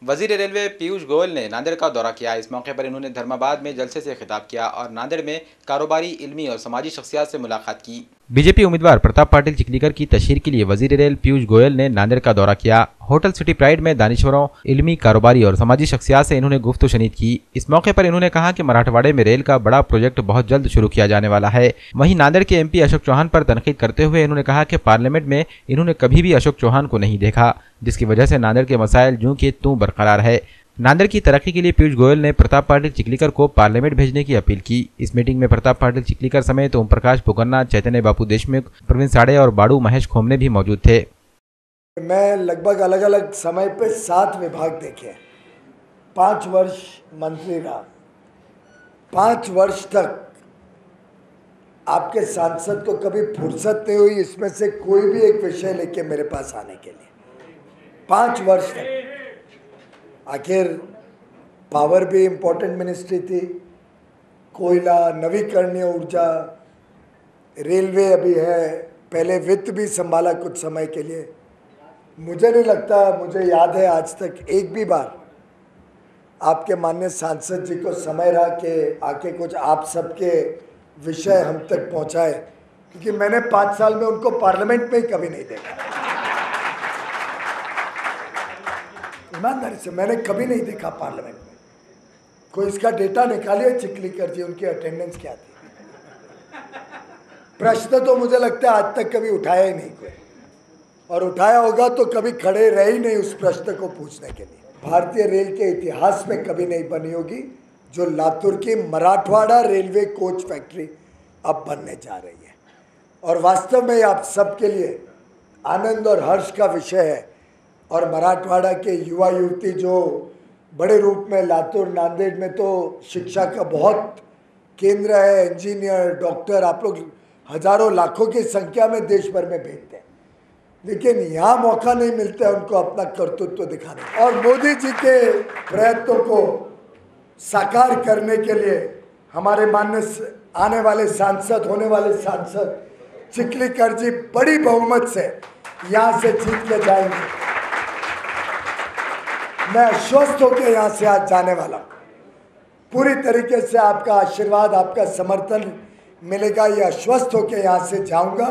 वजीर रेलवे पीयूष गोयल ने नांदेड़ का दौरा किया। इस मौके पर इन्होंने धर्माबाद में जलसे से खिताब किया और नांदेड़ में कारोबारी, इल्मी और समाजी शख्सियत से मुलाकात की। बीजेपी उम्मीदवार प्रताप पाटिल चिखलीकर की तशहीर के लिए वजीर रेल पीयूष गोयल ने नांदेड़ का दौरा किया। होटल सिटी प्राइड में दानिश्वरों, इल्मी, कारोबारी और समाजी शख्सियत से इन्होंने गुफ्तगू-शनीद की। इस मौके पर इन्होंने कहा कि मराठवाड़े में रेल का बड़ा प्रोजेक्ट बहुत जल्द शुरू किया जाने वाला है। वहीं नांदेड़ के एमपी अशोक चौहान पर तनकीद करते हुए इन्होंने कहा कि पार्लियामेंट में इन्होंने कभी भी अशोक चौहान को नहीं देखा, जिसकी वजह से नांदेड़ के मसाइल यूं के त्यों बरकरार है। नांदेड़ की तरक्की के लिए पीयूष गोयल ने प्रताप पाटिल चिखलीकर को पार्लियामेंट भेजने की अपील की। इस मीटिंग में प्रताप पाटिल चिखलीकर समेत ओम प्रकाश पुगन्ना, चैतन्य बापू देशमुख, प्रवीण साड़े और बाड़ू महेश खोमने भी मौजूद थे। मैं लगभग अलग अलग समय पे 7 विभाग देखे, 5 वर्ष मंत्री रहा। 5 वर्ष तक आपके सांसद को कभी फुर्सत नहीं हुई इसमें से कोई भी एक विषय लेके मेरे पास आने के लिए। 5 वर्ष तक आखिर पावर भी इम्पोर्टेंट मिनिस्ट्री थी, कोयला, नवीकरणीय ऊर्जा, रेलवे अभी है, पहले वित्त भी संभाला कुछ समय के लिए। मुझे नहीं लगता, मुझे याद है आज तक एक भी बार आपके माननीय सांसद जी को समय रहा कि आके कुछ आप सबके विषय हम तक पहुंचाए, क्योंकि मैंने 5 साल में उनको पार्लियामेंट में ही कभी नहीं देखा। ईमानदारी से मैंने कभी नहीं देखा पार्लियामेंट में। कोई इसका डेटा निकालिए चिखलीकर जी, उनकी अटेंडेंस क्या थी। प्रश्न तो मुझे लगता है आज तक कभी उठाया ही नहीं कोई, और उठाया होगा तो कभी खड़े रहे ही नहीं उस प्रश्न को पूछने के लिए। भारतीय रेल के इतिहास में कभी नहीं बनी होगी जो लातूर की मराठवाड़ा रेलवे कोच फैक्ट्री अब बनने जा रही है। और वास्तव में आप सबके लिए आनंद और हर्ष का विषय है। और मराठवाड़ा के युवा युवती जो बड़े रूप में लातूर, नांदेड़ में तो शिक्षा का बहुत केंद्र है, इंजीनियर, डॉक्टर, आप लोग हजारों लाखों की संख्या में देश भर में भेजते हैं, लेकिन यहाँ मौका नहीं मिलता है उनको अपना कर्तृत्व दिखाने। और मोदी जी के प्रयत्नों को साकार करने के लिए हमारे माननीय आने वाले सांसद, होने वाले सांसद चिखलीकर जी बड़ी बहुमत से यहाँ से जीत के जाएंगे। मैं आश्वस्त होकर यहाँ से आज जाने वाला हूँ। पूरी तरीके से आपका आशीर्वाद, आपका समर्थन मिलेगा, ये आश्वस्त होकर यहाँ से जाऊँगा।